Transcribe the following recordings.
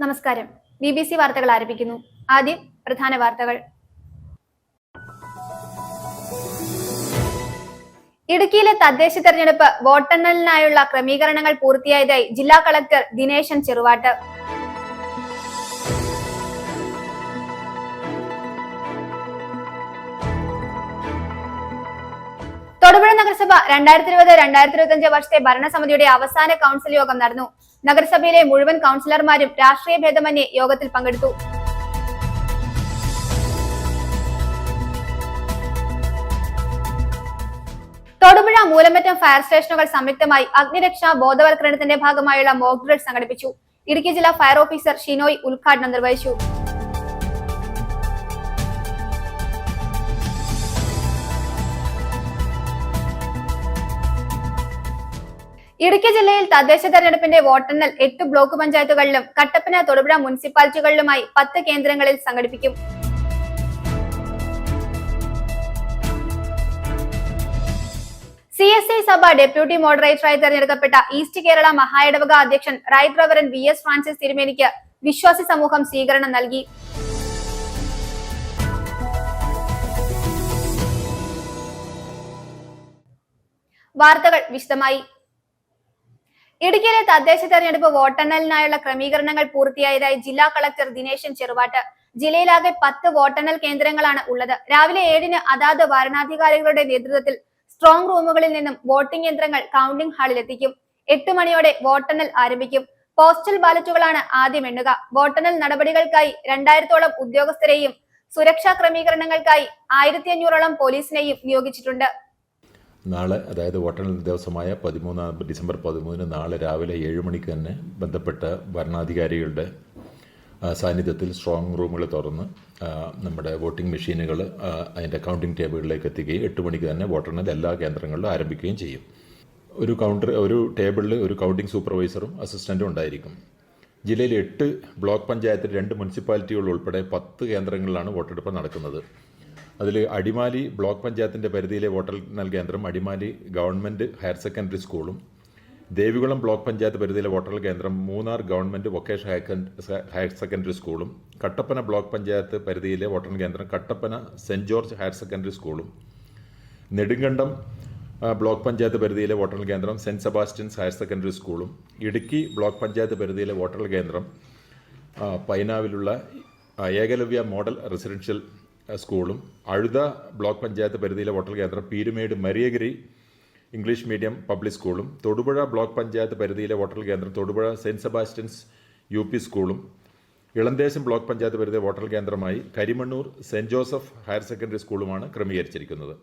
നമസ്കാരം. BBC വാർത്തകൾ ആരംഭിക്കുന്നു. ആദ്യം പ്രധാന വാർത്തകൾ. ഇടുക്കിയിലെ തദ്ദേശ തെരഞ്ഞെടുപ്പ് വോട്ടെണ്ണലിനായുള്ള ക്രമീകരണങ്ങൾ പൂർത്തിയായതായി ജില്ലാ കളക്ടർ ദിനേശൻ ചെറുവാട്ട്. തൊടുപുഴ നഗരസഭ 2020-2025 വർഷത്തെ ഭരണസമിതിയുടെ അവസാന കൗൺസിൽ യോഗം നടന്നു. നഗരസഭയിലെ മുഴുവൻ കൗൺസിലർമാരും രാഷ്ട്രീയ ഭേദമന്യേ യോഗത്തിൽ പങ്കെടുത്തു. തൊടുപുഴ മൂലമറ്റം ഫയർ സ്റ്റേഷനുകൾ സംയുക്തമായി അഗ്നിരക്ഷാ ബോധവൽക്കരണത്തിന്റെ ഭാഗമായുള്ള മോക്ക് ഡ്രിൽ സംഘടിപ്പിച്ചു. ഇടുക്കി ജില്ലാ ഫയർ ഓഫീസർ ഷിനോയ് ഉദ്ഘാടനം നിർവഹിച്ചു. ഇടുക്കി ജില്ലയിൽ തദ്ദേശ തെരഞ്ഞെടുപ്പിന്റെ വോട്ടെണ്ണൽ 8 ബ്ലോക്ക് പഞ്ചായത്തുകളിലും കട്ടപ്പന, തൊടുപുഴ മുനിസിപ്പാലിറ്റികളിലുമായി 10 കേന്ദ്രങ്ങളിൽ സംഘടിപ്പിക്കും. CSI സഭ ഡെപ്യൂട്ടി മോഡറേറ്ററായി തെരഞ്ഞെടുക്കപ്പെട്ട ഈസ്റ്റ് കേരള മഹായിടവക അധ്യക്ഷൻ റൈറ്റ് റവറൻ VS ഫ്രാൻസിസ് തിരുമേനിക്ക് വിശ്വാസി സമൂഹം സ്വീകരണം നൽകി. വാർത്തകൾ വിശദമായി. ഇടുക്കിയിലെ തദ്ദേശ തെരഞ്ഞെടുപ്പ് വോട്ടെണ്ണലിനായുള്ള ക്രമീകരണങ്ങൾ പൂർത്തിയായതായി ജില്ലാ കളക്ടർ ദിനേശൻ ചെറുവാട്ട്. ജില്ലയിലാകെ 10 വോട്ടെണ്ണൽ കേന്ദ്രങ്ങളാണ് ഉള്ളത്. രാവിലെ 7-ന് അതാത് വരണാധികാരികളുടെ നേതൃത്വത്തിൽ സ്ട്രോങ് റൂമുകളിൽ നിന്നും വോട്ടിംഗ് യന്ത്രങ്ങൾ കൗണ്ടിംഗ് ഹാളിലെത്തിക്കും. 8 മണിയോടെ വോട്ടെണ്ണൽ ആരംഭിക്കും. പോസ്റ്റൽ ബാലറ്റുകളാണ് ആദ്യം എണ്ണുക. വോട്ടെണ്ണൽ നടപടികൾക്കായി 2000-ഓളം ഉദ്യോഗസ്ഥരെയും സുരക്ഷാ ക്രമീകരണങ്ങൾക്കായി 1500-ഓളം പോലീസിനെയും നിയോഗിച്ചിട്ടുണ്ട്. നാളെ, അതായത് വോട്ടെണ്ണൽ ദിവസമായ ഡിസംബർ 13 നാളെ രാവിലെ 7 മണിക്ക് തന്നെ ബന്ധപ്പെട്ട ഭരണാധികാരികളുടെ സാന്നിധ്യത്തിൽ സ്ട്രോങ് റൂമുകൾ തുറന്ന് നമ്മുടെ വോട്ടിംഗ് മെഷീനുകൾ അതിൻ്റെ കൗണ്ടിംഗ് ടേബിളിലേക്ക് എത്തിക്കുകയും 8 മണിക്ക് തന്നെ വോട്ടെണ്ണൽ എല്ലാ കേന്ദ്രങ്ങളിലും ആരംഭിക്കുകയും ചെയ്യും. ഒരു ടേബിളിൽ ഒരു കൗണ്ടിംഗ് സൂപ്പർവൈസറും അസിസ്റ്റൻറ്റും ഉണ്ടായിരിക്കും. ജില്ലയിൽ 8 ബ്ലോക്ക് പഞ്ചായത്തിൽ 2 മുനിസിപ്പാലിറ്റികൾ ഉൾപ്പെടെ 10 കേന്ദ്രങ്ങളിലാണ് വോട്ടെടുപ്പ് നടക്കുന്നത്. അതിൽ അടിമാലി ബ്ലോക്ക് പഞ്ചായത്തിൻ്റെ പരിധിയിലെ വോട്ടെണ്ണൽ കേന്ദ്രം അടിമാലി ഗവൺമെൻറ് ഹയർ സെക്കൻഡറി സ്കൂളും, ദേവികുളം ബ്ലോക്ക് പഞ്ചായത്ത് പരിധിയിലെ വോട്ടെണ്ണൽ കേന്ദ്രം Munnar government vocational higher secondary സ്കൂളും, കട്ടപ്പന ബ്ലോക്ക് പഞ്ചായത്ത് പരിധിയിലെ വോട്ടെണ്ണൽ കേന്ദ്രം Kattappana Saint George higher secondary സ്കൂളും, നെടുങ്കണ്ടം ബ്ലോക്ക് പഞ്ചായത്ത് പരിധിയിലെ വോട്ടെണ്ണൽ കേന്ദ്രം സെൻറ് സെബാസ്റ്റ്യൻസ് ഹയർ സെക്കൻഡറി സ്കൂളും, ഇടുക്കി ബ്ലോക്ക് പഞ്ചായത്ത് പരിധിയിലെ വോട്ടെണ്ണൽ കേന്ദ്രം പൈനാവിലുള്ള ഏകലവ്യ മോഡൽ റെസിഡൻഷ്യൽ സ്കൂളും, അഴുത ബ്ലോക്ക് പഞ്ചായത്ത് പരിധിയിലെ വോട്ടെണ്ണൽ കേന്ദ്രം Peermade Mariagiri English medium public സ്കൂളും, തൊടുപുഴ ബ്ലോക്ക് പഞ്ചായത്ത് പരിധിയിലെ വോട്ടെണ്ണൽ കേന്ദ്രം തൊടുപുഴ സെൻറ് സെബാസ്റ്റ്യൻസ് UP സ്കൂളും, ഇളന്തേശം ബ്ലോക്ക് പഞ്ചായത്ത് പരിധിയിലെ വോട്ടെണ്ണൽ കേന്ദ്രമായി Karimannoor saint Joseph higher secondary സ്കൂളുമാണ് ക്രമീകരിച്ചിരിക്കുന്നത്.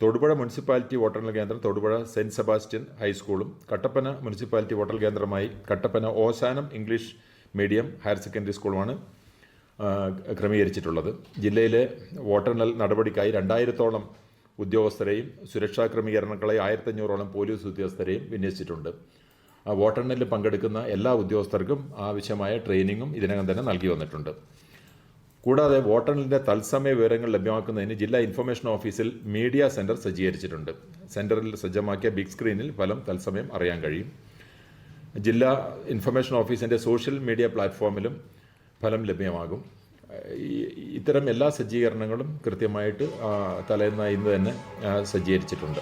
തൊടുപുഴ മുനിസിപ്പാലിറ്റി വോട്ടെണ്ണൽ കേന്ദ്രം തൊടുപുഴ സെൻറ് സെബാസ്റ്റ്യൻ ഹൈസ്കൂളും, കട്ടപ്പന മുനിസിപ്പാലിറ്റി വോട്ടെണ്ണൽ കേന്ദ്രമായി Kattappana Ozanam English medium higher secondary സ്കൂളുമാണ് ക്രമീകരിച്ചിട്ടുള്ളത്. ജില്ലയിലെ വോട്ടെണ്ണൽ നടപടിക്കായി 2000-ഓളം ഉദ്യോഗസ്ഥരെയും സുരക്ഷാ ക്രമീകരണങ്ങളായി 1500-ഓളം പോലീസ് ഉദ്യോഗസ്ഥരെയും വിന്യസിച്ചിട്ടുണ്ട്. വോട്ടെണ്ണലിൽ പങ്കെടുക്കുന്ന എല്ലാ ഉദ്യോഗസ്ഥർക്കും ആവശ്യമായ ട്രെയിനിങ്ങും ഇതിനകം തന്നെ നൽകി വന്നിട്ടുണ്ട്. കൂടാതെ വോട്ടെണ്ണലിൻ്റെ തത്സമയ വിവരങ്ങൾ ലഭ്യമാക്കുന്നതിന് ജില്ലാ ഇൻഫർമേഷൻ ഓഫീസിൽ മീഡിയ സെൻറ്റർ സജ്ജീകരിച്ചിട്ടുണ്ട്. സെൻറ്ററിൽ സജ്ജമാക്കിയ ബിഗ് സ്ക്രീനിൽ ഫലം തത്സമയം അറിയാൻ കഴിയും. ജില്ലാ ഇൻഫർമേഷൻ ഓഫീസിൻ്റെ സോഷ്യൽ മീഡിയ പ്ലാറ്റ്ഫോമിലും ഫലം ലഭ്യമാകും. ഇത്തരം എല്ലാ സജ്ജീകരണങ്ങളും കൃത്യമായിട്ട് തലേന്ന് ഇന്ന് തന്നെ സജ്ജീകരിച്ചിട്ടുണ്ട്.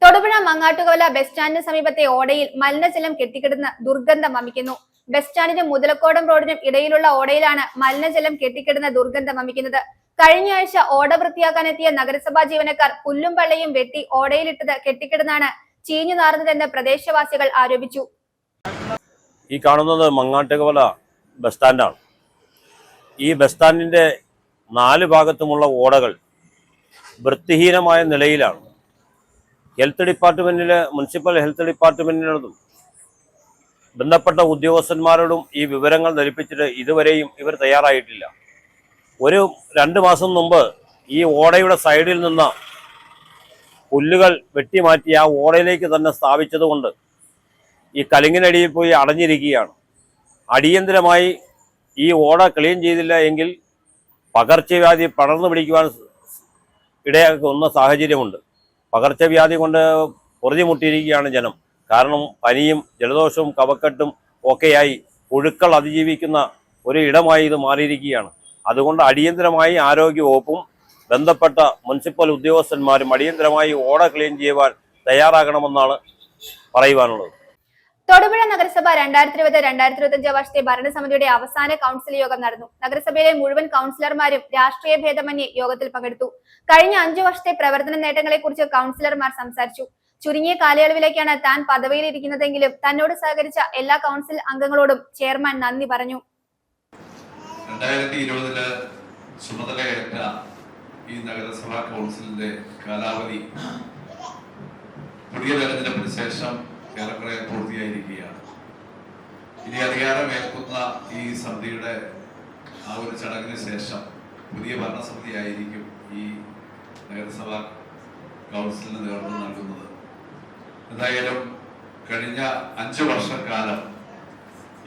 തൊടുപുഴ മങ്ങാട്ടുകോല ബസ് സ്റ്റാൻഡിന് സമീപത്തെ ഓടയിൽ മലിനജലം കെട്ടിക്കിടന്ന് ദുർഗന്ധം വമിക്കുന്നു. ബസ് സ്റ്റാൻഡിനും മുതലക്കോടം റോഡിനും ഇടയിലുള്ള ഓടയിലാണ് മലിനജലം കെട്ടിക്കിടന്ന് ദുർഗന്ധം വമിക്കുന്നത്. കഴിഞ്ഞ ആഴ്ച ഓട വൃത്തിയാക്കാനെത്തിയ നഗരസഭാ ജീവനക്കാർ പുല്ലും പള്ളയും വെട്ടി ഓടയിലിട്ടത് കെട്ടിക്കിടന്നാണ് ചീഞ്ഞു നാറുന്നതെന്ന് പ്രദേശവാസികൾ ആരോപിച്ചു. ഈ കാണുന്നത് മങ്ങാട്ടുകോല ബസ് സ്റ്റാൻഡാണ്. ഈ ബസ് സ്റ്റാൻഡിൻ്റെ 4 ഭാഗത്തുമുള്ള ഓടകൾ വൃത്തിഹീനമായ നിലയിലാണ്. ഹെൽത്ത് ഡിപ്പാർട്ട്മെൻറ്റിലെ മുനിസിപ്പൽ ഹെൽത്ത് ഡിപ്പാർട്ട്മെൻറ്റിനോടും ബന്ധപ്പെട്ട ഉദ്യോഗസ്ഥന്മാരോടും ഈ വിവരങ്ങൾ ധരിപ്പിച്ചിട്ട് ഇതുവരെയും ഇവർ തയ്യാറായിട്ടില്ല. 2 മാസം മുമ്പ് ഈ ഓടയുടെ സൈഡിൽ നിന്ന് പുല്ലുകൾ വെട്ടിമാറ്റി ആ ഓടയിലേക്ക് തന്നെ സ്ഥാപിച്ചതുകൊണ്ട് ഈ കലിങ്ങിനടിയിൽ പോയി അടഞ്ഞിരിക്കുകയാണ്. അടിയന്തരമായി ഈ ഓട ക്ലീൻ ചെയ്തില്ല എങ്കിൽ പകർച്ചവ്യാധി പടർന്നു പിടിക്കുവാൻ ഇടയാക്കുന്ന സാഹചര്യമുണ്ട്. പകർച്ചവ്യാധി കൊണ്ട് പൊറുതിമുട്ടിയിരിക്കുകയാണ് ജനം. കാരണം പനിയും ജലദോഷവും കഫക്കെട്ടും ഒക്കെയായി ഒഴുക്കൾ അതിജീവിക്കുന്ന ഒരു ഇടമായി ഇത് മാറിയിരിക്കുകയാണ്. അതുകൊണ്ട് അടിയന്തരമായി ആരോഗ്യവകുപ്പും ബന്ധപ്പെട്ട മുനിസിപ്പൽ ഉദ്യോഗസ്ഥന്മാരും അടിയന്തരമായി ഓട ക്ലീൻ ചെയ്യുവാൻ തയ്യാറാകണമെന്നാണ് പറയുവാനുള്ളത്. തൊടുപുഴ നഗരസഭ 2020-2025 വർഷത്തെ ഭരണസമിതിയുടെ അവസാന കൗൺസിൽ യോഗം നടന്നു. നഗരസഭയിലെ മുഴുവൻ കൗൺസിലർമാരും രാഷ്ട്രീയ ഭേദമന്യേ യോഗത്തിൽ പങ്കെടുത്തു. കഴിഞ്ഞ 5 വർഷത്തെ പ്രവർത്തന നേട്ടങ്ങളെക്കുറിച്ച് കൗൺസിലർമാർ സംസാരിച്ചു. ചുരുങ്ങിയ കാലയളവിലേക്കാണ് താൻ പദവിയിലിരിക്കുന്നതെങ്കിലും തന്നോട് സഹകരിച്ച എല്ലാ കൗൺസിൽ അംഗങ്ങളോടും ചെയർമാൻ നന്ദി പറഞ്ഞു. 2020 ചുമതലയേറ്റ ഈ നഗരസഭാ കൗൺസിലിന്റെ കാലാവധി പുതിയ തെരഞ്ഞെടുപ്പിന് ശേഷം ഏറെക്കുറെ പൂർത്തിയായിരിക്കുകയാണ്. ഇനി അധികാരമേൽക്കുന്ന ഈ സമിതിയുടെ ആ ഒരു ചടങ്ങിന് ശേഷം പുതിയ ഭരണസമിതി ആയിരിക്കും ഈ നഗരസഭാ കൗൺസിലിന് നേതൃത്വം നൽകുന്നത്. എന്തായാലും കഴിഞ്ഞ 5 വർഷക്കാലം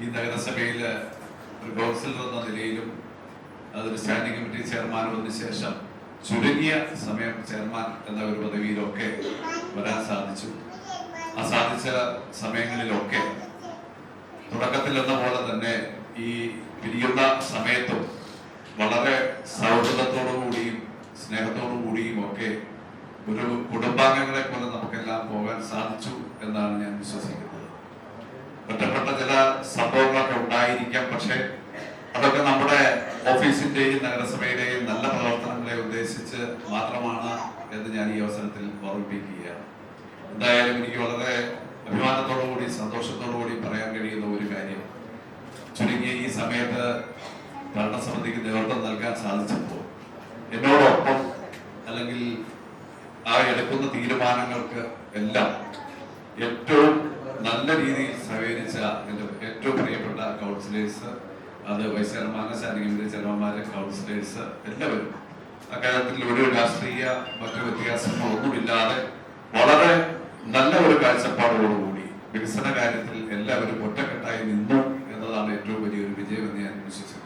ഈ നഗരസഭയിൽ ഒരു കൗൺസിലർ എന്ന നിലയിലും അതൊരു സ്റ്റാൻഡിംഗ് കമ്മിറ്റി ചെയർമാനതിന് ശേഷം ചുരുങ്ങിയ സമയം ചെയർമാൻ എന്ന ഒരു പദവിയിലൊക്കെ വരാൻ സാധിച്ചു. ആ സാധിച്ച സമയങ്ങളിലൊക്കെ തുടക്കത്തിൽ എന്ന പോലെ തന്നെ ഈ പിരിയുന്ന സമയത്തും വളരെ സൗഹൃദത്തോടു കൂടിയും സ്നേഹത്തോടു കൂടിയും ഒക്കെ ഒരു കുടുംബാംഗങ്ങളെ പോലെ നമുക്കെല്ലാം പോകാൻ സാധിച്ചു എന്നാണ് ഞാൻ വിശ്വസിക്കുന്നത്. ഒറ്റപ്പെട്ട ചില സംഭവങ്ങളൊക്കെ ഉണ്ടായിരിക്കാം, പക്ഷെ അതൊക്കെ നമ്മുടെ ഓഫീസിന്റെയും നഗരസഭയുടെയും നല്ല പ്രവർത്തനങ്ങളെ ഉദ്ദേശിച്ച് മാത്രമാണ് എന്ന് ഞാൻ ഈ അവസരത്തിൽ ഓർമ്മിപ്പിക്കുകയാണ്. എന്തായാലും എനിക്ക് വളരെ അഭിമാനത്തോടു കൂടി സന്തോഷത്തോടു കൂടി പറയാൻ കഴിയുന്ന ഒരു കാര്യം, ചുരുങ്ങിയ ഈ സമയത്ത് ഭരണസമിതിക്ക് നേതൃത്വം നൽകാൻ സാധിച്ചപ്പോൾ എന്നോടൊപ്പം അല്ലെങ്കിൽ ആ എടുക്കുന്ന തീരുമാനങ്ങൾക്ക് എല്ലാം ഏറ്റവും നല്ല രീതിയിൽ സഹകരിച്ച എൻ്റെ ഏറ്റവും പ്രിയപ്പെട്ട കൗൺസിലേഴ്സ്, അത് വൈസ് ചെയർമാന്, സ്റ്റാൻഡിംഗ് കമ്മിറ്റി ചെയർമാന്മാര്, കൗൺസിലേഴ്സ് എല്ലാവരും അക്കാര്യത്തിൽ ഒരു രാഷ്ട്രീയ മറ്റു വ്യത്യാസങ്ങളൊന്നുമില്ലാതെ വളരെ നല്ല ഒരു കാഴ്ചപ്പാടോടുകൂടി വികസന കാര്യത്തിൽ എല്ലാവരും ഒറ്റക്കെട്ടായി നിന്നു എന്നതാണ് ഏറ്റവും വലിയൊരു വിജയമെന്ന് ഞാൻ വിശ്വസിക്കുന്നു.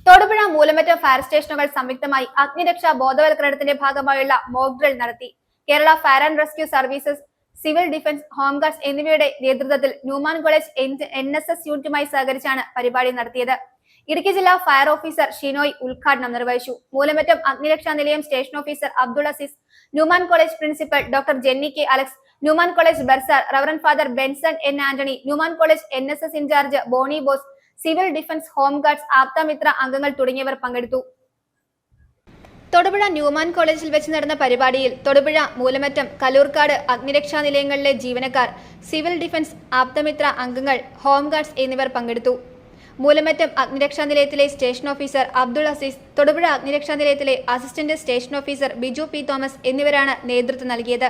തൊടുപുഴ മൂലമറ്റം ഫയർ സ്റ്റേഷനുകൾ സംയുക്തമായി അഗ്നിരക്ഷാ ബോധവൽക്കരണത്തിന്റെ ഭാഗമായുള്ള മോക്ക് ഡ്രിൽ നടത്തി. Kerala fire and rescue services, civil defence, home guards എന്നിവയുടെ നേതൃത്വത്തിൽ ന്യൂമാൻ കോളേജ് NSS യൂണിറ്റുമായി സഹകരിച്ചാണ് പരിപാടി നടത്തിയത്. ഇടുക്കി ജില്ലാ ഫയർ ഓഫീസർ ഷിനോയ് ഉദ്ഘാടനം നിർവഹിച്ചു. മൂലമറ്റം അഗ്നിരക്ഷാ നിലയം station officer Abdul Azeez, Newman college principal doctor Jenny K Alex, Newman college bursar reverend father Benson N Antony, Newman college NSS in charge Boney Bose, civil defence, home guards, Aapthamitra അംഗങ്ങൾ തുടങ്ങിയവർ പങ്കെടുത്തു. തൊടുപുഴ ന്യൂമാൻ കോളേജിൽ വെച്ച് നടന്ന പരിപാടിയിൽ തൊടുപുഴ, മൂലമറ്റം, കലൂർക്കാട് അഗ്നിരക്ഷാ നിലയങ്ങളിലെ ജീവനക്കാർ, സിവിൽ ഡിഫൻസ്, ആപ്തമിത്ര അംഗങ്ങൾ, ഹോംഗാർഡ്സ് എന്നിവർ പങ്കെടുത്തു. മൂലമറ്റം അഗ്നിരക്ഷാ നിലയത്തിലെ സ്റ്റേഷൻ ഓഫീസർ അബ്ദുൾ അസീസ്, തൊടുപുഴ അഗ്നിരക്ഷാ നിലയത്തിലെ assistant station officer Biju P Thomas എന്നിവരാണ് നേതൃത്വം നൽകിയത്.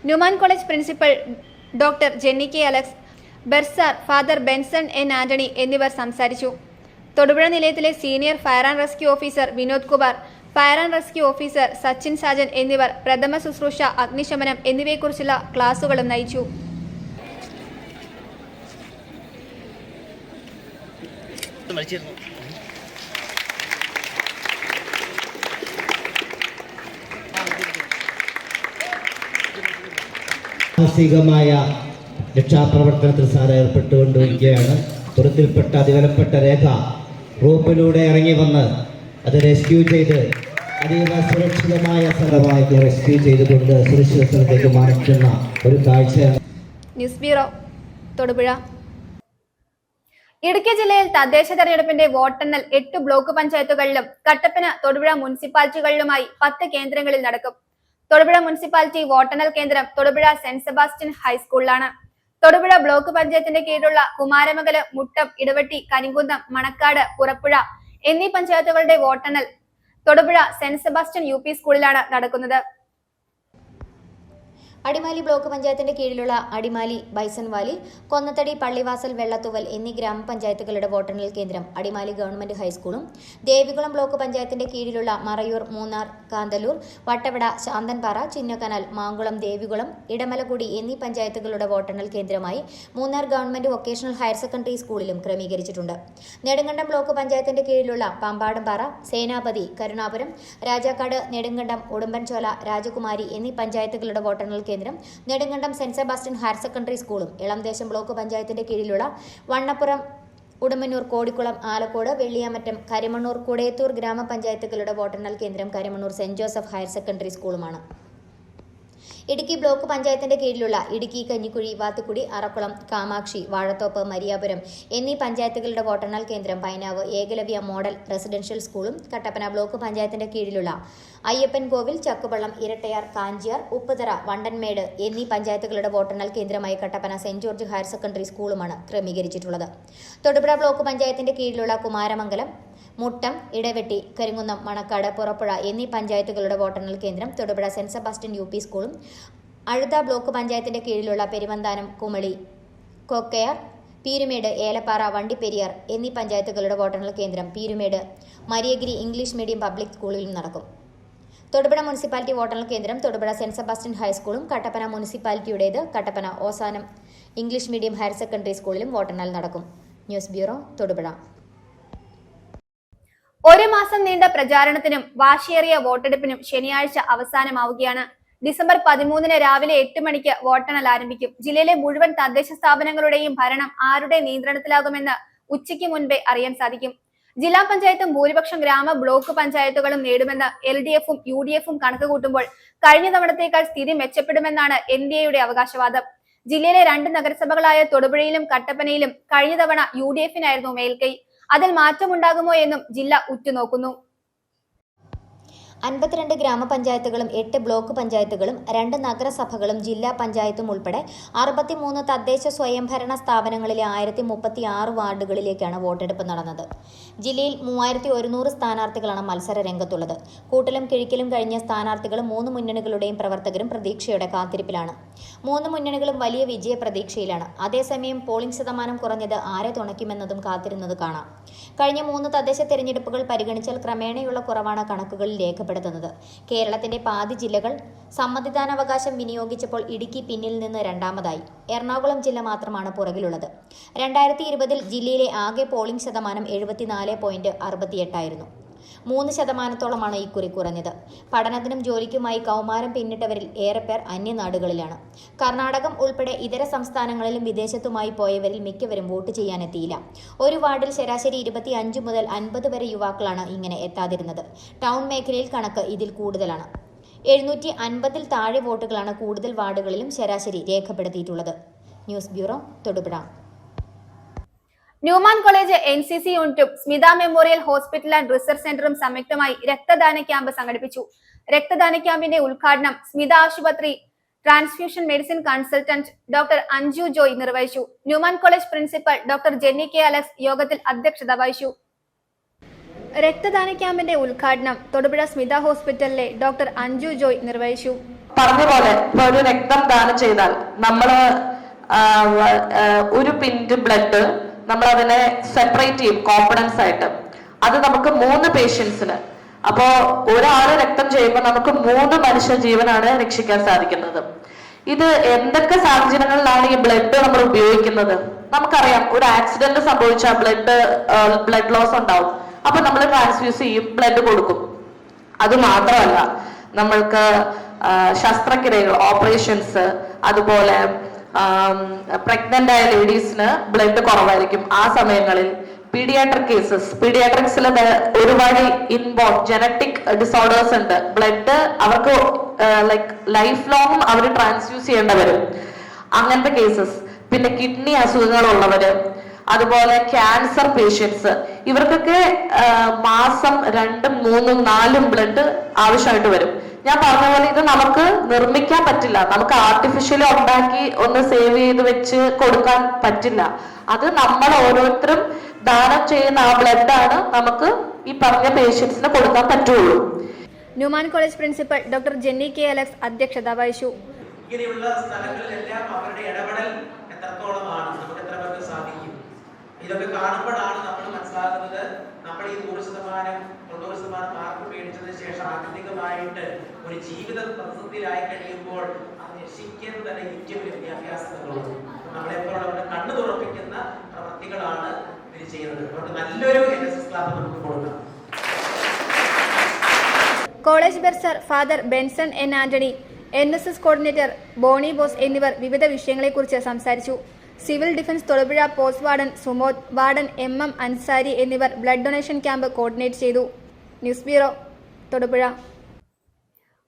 Newman college principal doctor Jenny K Alex, bursar father Benson N Antony എന്നിവർ സംസാരിച്ചു. തൊടുപുഴ നിലയത്തിലെ senior fire and rescue officer Vinod Kumar, fire and rescue officer Sachin Sajan എന്നിവർ പ്രഥമ ശുശ്രൂഷ, അഗ്നിശമനം എന്നിവയെക്കുറിച്ചുള്ള ക്ലാസുകളും നയിച്ചു. മാനസികമായ രക്ഷാപ്രവർത്തനത്തിൽ സാർ ഏർപ്പെട്ടുകൊണ്ടിരിക്കുകയാണ്. തുറത്തിൽപ്പെട്ട അതിവലപ്പെട്ട രേഖ റോപ്പിലൂടെ ഇറങ്ങി വന്ന് അത് റെസ്ക്യൂ ചെയ്ത് അതീവ സുരക്ഷിതമായ സ്ഥലമായിട്ട് റെസ്ക്യൂ ചെയ്തുകൊണ്ട് സുരക്ഷിത സ്ഥലത്തേക്ക് മാറ്റുന്ന ഒരു കാഴ്ചയാണ്. News bureau, Thodupuzha. ഇടുക്കി ജില്ലയിൽ തദ്ദേശ തെരഞ്ഞെടുപ്പിന്റെ വോട്ടെണ്ണൽ 8 ബ്ലോക്ക് പഞ്ചായത്തുകളിലും കട്ടപ്പന, തൊടുപുഴ മുനിസിപ്പാലിറ്റികളിലുമായി 10 കേന്ദ്രങ്ങളിൽ നടക്കും. തൊടുപുഴ മുനിസിപ്പാലിറ്റി വോട്ടെണ്ണൽ കേന്ദ്രം തൊടുപുഴ സെന്റ് സെബാസ്റ്റ്യൻ ഹൈസ്കൂളിലാണ്. തൊടുപുഴ ബ്ലോക്ക് പഞ്ചായത്തിന്റെ കീഴിലുള്ള കുമാരമംഗലം, മുട്ടം, ഇടവെട്ടി, കരിങ്കുന്നം, മണക്കാട്, പുറപ്പുഴ എന്നീ പഞ്ചായത്തുകളുടെ വോട്ടെണ്ണൽ തൊടുപുഴ സെന്റ് സെബാസ്റ്റ്യൻ UP സ്കൂളിലാണ് നടക്കുന്നത്. അടിമാലി ബ്ലോക്ക് പഞ്ചായത്തിന്റെ കീഴിലുള്ള അടിമാലി ബൈസൺവാലി, കൊന്നത്തടി, പള്ളിവാസൽ, വെള്ളത്തൂവൽ എന്നീ ഗ്രാമപഞ്ചായത്തുകളുടെ വോട്ടെണ്ണൽ കേന്ദ്രം അടിമാലി ഗവൺമെന്റ് ഹൈസ്കൂളും, ദേവികുളം ബ്ലോക്ക് പഞ്ചായത്തിന്റെ കീഴിലുള്ള മറയൂർ, മൂന്നാർ, കാന്തല്ലൂർ, വട്ടവട, ശാന്തൻപാറ, ചിന്നക്കനാൽ, മാങ്കുളം, ദേവികുളം, ഇടമലക്കുടി എന്നീ പഞ്ചായത്തുകളുടെ വോട്ടെണ്ണൽ കേന്ദ്രമായി Munnar government vocational higher secondary സ്കൂളിലും ക്രമീകരിച്ചിട്ടുണ്ട്. നെടുങ്കണ്ടം ബ്ലോക്ക് പഞ്ചായത്തിന്റെ കീഴിലുള്ള പാമ്പാടുംപാറ, സേനാപതി, കരുണാപുരം, രാജാക്കാട്, നെടുങ്കണ്ടം, ഉടുമ്പൻചോല, രാജകുമാരി എന്നീ പഞ്ചായത്തുകളുടെ വോട്ടെണ്ണൽ കേന്ദ്രം Nedumkandam saint Sebastian higher secondary സ്കൂളും, ഇളംദേശം ബ്ലോക്ക് പഞ്ചായത്തിന്റെ കീഴിലുള്ള വണ്ണപ്പുറം, ഉടുമ്പന്നൂർ, കോടിക്കുളം, ആലക്കോട്, വെള്ളിയാമറ്റം, കരിമണ്ണൂർ, കുടയത്തൂർ ഗ്രാമപഞ്ചായത്തുകളുടെ വോട്ടെണ്ണൽ കേന്ദ്രം Karimannoor saint Joseph higher secondary സ്കൂളുമാണ്. ഇടുക്കി ബ്ലോക്ക് പഞ്ചായത്തിന്റെ കീഴിലുള്ള ഇടുക്കി, കഞ്ഞിക്കുഴി, വാത്തുക്കുടി, അറക്കുളം, കാമാക്ഷി, വാഴത്തോപ്പ്, മരിയാപുരം എന്നീ പഞ്ചായത്തുകളുടെ വോട്ടെണ്ണൽ കേന്ദ്രം പൈനാവ് ഏകലവ്യ മോഡൽ റെസിഡൻഷ്യൽ സ്കൂളും, കട്ടപ്പന ബ്ലോക്ക് പഞ്ചായത്തിന്റെ കീഴിലുള്ള അയ്യപ്പൻ കോവിൽ, ചക്കുപള്ളം, ഇരട്ടയാർ, കാഞ്ചിയാർ, ഉപ്പുതറ, വണ്ടൻമേട് എന്നീ പഞ്ചായത്തുകളുടെ വോട്ടെണ്ണൽ കേന്ദ്രമായി Kattappana saint George higher secondary സ്കൂളുമാണ് ക്രമീകരിച്ചിട്ടുള്ളത്. തൊടുപുഴ ബ്ലോക്ക് പഞ്ചായത്തിന്റെ കീഴിലുള്ള കുമാരമംഗലം, മുട്ടം, ഇടവെട്ടി, കരിങ്കുന്നം, മണക്കാട്, പുറപ്പുഴ എന്നീ പഞ്ചായത്തുകളുടെ വോട്ടെണ്ണൽ കേന്ദ്രം തൊടുപുഴ സെന്റ് സെബാസ്റ്റ്യൻ UP സ്കൂളും, അഴുത ബ്ലോക്ക് പഞ്ചായത്തിന്റെ കീഴിലുള്ള പെരുവന്താനം, കുമളി, കൊക്കയാർ, പീരുമേട്, ഏലപ്പാറ, വണ്ടിപ്പെരിയാർ എന്നീ പഞ്ചായത്തുകളുടെ വോട്ടെണ്ണൽ കേന്ദ്രം Peermade Mariagiri English medium public സ്കൂളിലും നടക്കും. തൊടുപുഴ മുനിസിപ്പാലിറ്റി വോട്ടെണ്ണൽ കേന്ദ്രം തൊടുപുഴ സെന്റ് സെബാസ്റ്റ്യൻ ഹൈസ്കൂളും, കട്ടപ്പന മുനിസിപ്പാലിറ്റിയുടേത് Kattappana Ozanam English medium higher secondary സ്കൂളിലും വോട്ടെണ്ണൽ നടക്കും. News bureau, Thodupuzha. ഒരു മാസം നീണ്ട പ്രചാരണത്തിനും വാശിയേറിയ വോട്ടെടുപ്പിനും ശനിയാഴ്ച അവസാനമാവുകയാണ്. ഡിസംബർ 13 രാവിലെ 8 മണിക്ക് വോട്ടെണ്ണൽ ആരംഭിക്കും. ജില്ലയിലെ മുഴുവൻ തദ്ദേശ സ്ഥാപനങ്ങളുടെയും ഭരണം ആരുടെ നിയന്ത്രണത്തിലാകുമെന്ന് ഉച്ചയ്ക്ക് മുൻപേ അറിയാൻ സാധിക്കും. ജില്ലാ പഞ്ചായത്തും ഭൂരിപക്ഷം ഗ്രാമ ബ്ലോക്ക് പഞ്ചായത്തുകളും നേടുമെന്ന് LDF-ഉം UDF-ഉം കണക്ക് കൂട്ടുമ്പോൾ കഴിഞ്ഞ തവണത്തേക്കാൾ സ്ഥിതി മെച്ചപ്പെടുമെന്നാണ് NDAയുടെ അവകാശവാദം. ജില്ലയിലെ 2 നഗരസഭകളായ തൊടുപുഴയിലും കട്ടപ്പനയിലും കഴിഞ്ഞ തവണ UDF-നായിരുന്നു മേൽക്കൈ. അതിൽ മാറ്റമുണ്ടാകുമോ എന്നും ജില്ല ഉറ്റുനോക്കുന്നു. 52 ഗ്രാമപഞ്ചായത്തുകളും 8 ബ്ലോക്ക് പഞ്ചായത്തുകളും 2 നഗരസഭകളും ജില്ലാ പഞ്ചായത്തും ഉൾപ്പെടെ 63 തദ്ദേശ സ്വയംഭരണ സ്ഥാപനങ്ങളിലെ 1036 വാർഡുകളിലേക്കാണ് വോട്ടെടുപ്പ് നടന്നത്. ജില്ലയിൽ 3100 സ്ഥാനാർത്ഥികളാണ് മത്സര രംഗത്തുള്ളത്. കൂട്ടലും കിഴിക്കലും കഴിഞ്ഞ സ്ഥാനാർത്ഥികളും 3 മുന്നണികളുടെയും പ്രവർത്തകരും പ്രതീക്ഷയോടെ കാത്തിരിപ്പിലാണ്. 3 മുന്നണികളും വലിയ വിജയ പ്രതീക്ഷയിലാണ്. അതേസമയം പോളിംഗ് ശതമാനം കുറഞ്ഞത് ആരെ തുണയ്ക്കുമെന്നതും കാത്തിരുന്നത് കാണാം. കഴിഞ്ഞ 3 തദ്ദേശ തെരഞ്ഞെടുപ്പുകൾ പരിഗണിച്ചാൽ ക്രമേണയുള്ള കുറവാണ് കണക്കുകളിൽ രേഖപ്പെടുന്നത്. കേരളത്തിന്റെ പാതി ജില്ലകൾ സമ്മതിദാനാവകാശം വിനിയോഗിച്ചപ്പോൾ ഇടുക്കി പിന്നിൽ നിന്ന് രണ്ടാമതായി. എറണാകുളം ജില്ല മാത്രമാണ് പുറകിലുള്ളത്. 2020 ജില്ലയിലെ ആകെ പോളിംഗ് ശതമാനം 74.68 ആയിരുന്നു. 3% ഇക്കുറി കുറഞ്ഞത്. പഠനത്തിനും ജോലിക്കുമായി കൗമാരം പിന്നിട്ടവരിൽ ഏറെ പേർ അന്യനാടുകളിലാണ്. കർണാടകം ഉൾപ്പെടെ ഇതര സംസ്ഥാനങ്ങളിലും വിദേശത്തുമായി പോയവരിൽ മിക്കവരും വോട്ട് ചെയ്യാനെത്തിയില്ല. ഒരു വാർഡിൽ ശരാശരി 25 മുതൽ 50 വരെ യുവാക്കളാണ് ഇങ്ങനെ എത്താതിരുന്നത്. ടൗൺ മേഖലയിൽ കണക്ക് ഇതിൽ കൂടുതലാണ്. 750-ൽ താഴെ വോട്ടുകളാണ് കൂടുതൽ വാർഡുകളിലും ശരാശരി രേഖപ്പെടുത്തിയിട്ടുള്ളത്. News bureau, Thodupuzha. Newman college NCC യൂണിറ്റും Smitha memorial hospital and research സെന്ററും സംയുക്തമായി രക്തദാന ക്യാമ്പ് സംഘടിപ്പിച്ചു. രക്തദാന ക്യാമ്പിന്റെ ഉദ്ഘാടനം സ്മിത ആശുപത്രി transfusion medicine consultant doctor Anju Joy നിർവഹിച്ചു. Newman college principal doctor Jenny K. Alex യോഗത്തിൽ അധ്യക്ഷത വഹിച്ചു. രക്തദാന ക്യാമ്പിന്റെ ഉദ്ഘാടനം തൊടുപുഴ സ്മിത ഹോസ്പിറ്റലിലെ ഡോക്ടർ അഞ്ജു ജോയ് നിർവഹിച്ചു. പറഞ്ഞ പോലെ ഇപ്പൊ ഒരു രക്തം ദാനം ചെയ്താൽ നമ്മള് ഒരു പിന്റ് ബ്ലഡ് നമ്മൾ അതിനെ സെപ്പറേറ്റ് ചെയ്യും കോമ്പണൻസ് ആയിട്ട്. അത് നമുക്ക് 3 പേഷ്യൻസിന്, അപ്പോ ഒരാള് രക്തം ചെയ്യുമ്പോൾ നമുക്ക് 3 മനുഷ്യ ജീവനാണ് രക്ഷിക്കാൻ സാധിക്കുന്നത്. ഇത് എന്തൊക്കെ സാഹചര്യങ്ങളിലാണ് ഈ ബ്ലഡ് നമ്മൾ ഉപയോഗിക്കുന്നത്? നമുക്കറിയാം, ഒരു ആക്സിഡന്റ് സംഭവിച്ചാൽ ബ്ലഡ് ലോസ് ഉണ്ടാവും. അപ്പൊ നമ്മൾ ട്രാൻസ്ഫ്യൂസ് ചെയ്യും, ബ്ലഡ് കൊടുക്കും. അത് മാത്രമല്ല, നമ്മൾക്ക് ശസ്ത്രക്രിയകൾ, ഓപ്പറേഷൻസ്, അതുപോലെ പ്രഗ്നന്റ് ആയ ലേഡീസിന് ബ്ലഡ് കുറവായിരിക്കും. ആ സമയങ്ങളിൽ പീഡിയാട്രിക് കേസസ്, പീഡിയാട്രിക്സിൽ ഒരുപാട് ഇൻബോൺ ജനറ്റിക് ഡിസോർഡേഴ്സ് ഉണ്ട്. ബ്ലഡ് അവർക്ക് ലൈഫ് ലോങ്ങും അവർ ട്രാൻസ്ഫ്യൂസ് ചെയ്യേണ്ടി വരും. അങ്ങനത്തെ കേസസ്, പിന്നെ കിഡ്നി അസുഖങ്ങളുള്ളവര്, അതുപോലെ ക്യാൻസർ പേഷ്യൻസ്, ഇവർക്കൊക്കെ മാസം 2, 3, 4 ബ്ലഡ് ആവശ്യമായിട്ട് വരും. ഞാൻ പറഞ്ഞ പോലെ ഇത് നമുക്ക് നിർമ്മിക്കാൻ പറ്റില്ല. നമുക്ക് ആർട്ടിഫിഷ്യലി ഉണ്ടാക്കി ഒന്ന് സേവ് ചെയ്ത് വെച്ച് കൊടുക്കാൻ പറ്റില്ല. അത് നമ്മൾ ഓരോരുത്തരും ദാനം ചെയ്യുന്ന ആ ബ്ലഡാണ് നമുക്ക് ഈ പറഞ്ഞ പേഷ്യൻസിന് കൊടുക്കാൻ പറ്റുള്ളൂ. Newman college principal doctor Jenny K. Alex അധ്യക്ഷത വഹിച്ചു. ഇങ്ങനെയുള്ള സ്ഥലങ്ങളിലെല്ലാം അവരുടെ ഇടപെടൽ എത്രത്തോളമാണ്, നമുക്ക് എത്ര പേർക്ക് സാധിക്കും. ഇതൊക്കെ കാണുമ്പോഴാണ് നമ്മൾ മനസ്സിലാക്കുന്നത് നമ്മൾ ഈ 90% മാർക്ക് മേടിച്ചതിന് ശേഷം ആത്യന്തികമായിട്ട് ഒരു ജീവിത പ്രതിസന്ധിയിലായി കഴിയുമ്പോൾ അത് രക്ഷിക്കുന്നത് തന്നെ ഏറ്റവും വിദ്യാഭ്യാസങ്ങളുള്ളൂ. നമ്മളെപ്പോഴും കണ്ണു തുറപ്പിക്കുന്ന പ്രവൃത്തികളാണ് ഇത് ചെയ്യുന്നത്. അതുകൊണ്ട് നല്ലൊരു NSS ക്ലാസ് നമുക്ക് കൊടുക്കാം. College bursar father Benson N Antony, NSS coordinator Boney Bose എന്നിവർ വിവിധ വിഷയങ്ങളെക്കുറിച്ച് സംസാരിച്ചു. Civil defence Thodupuzha post warden Sumod, warden MM Ansari എന്നിവർ ബ്ലഡ് ഡൊണേഷൻ ക്യാമ്പ് കോർഡിനേറ്റ് ചെയ്തു. News bureau, Thodupuzha.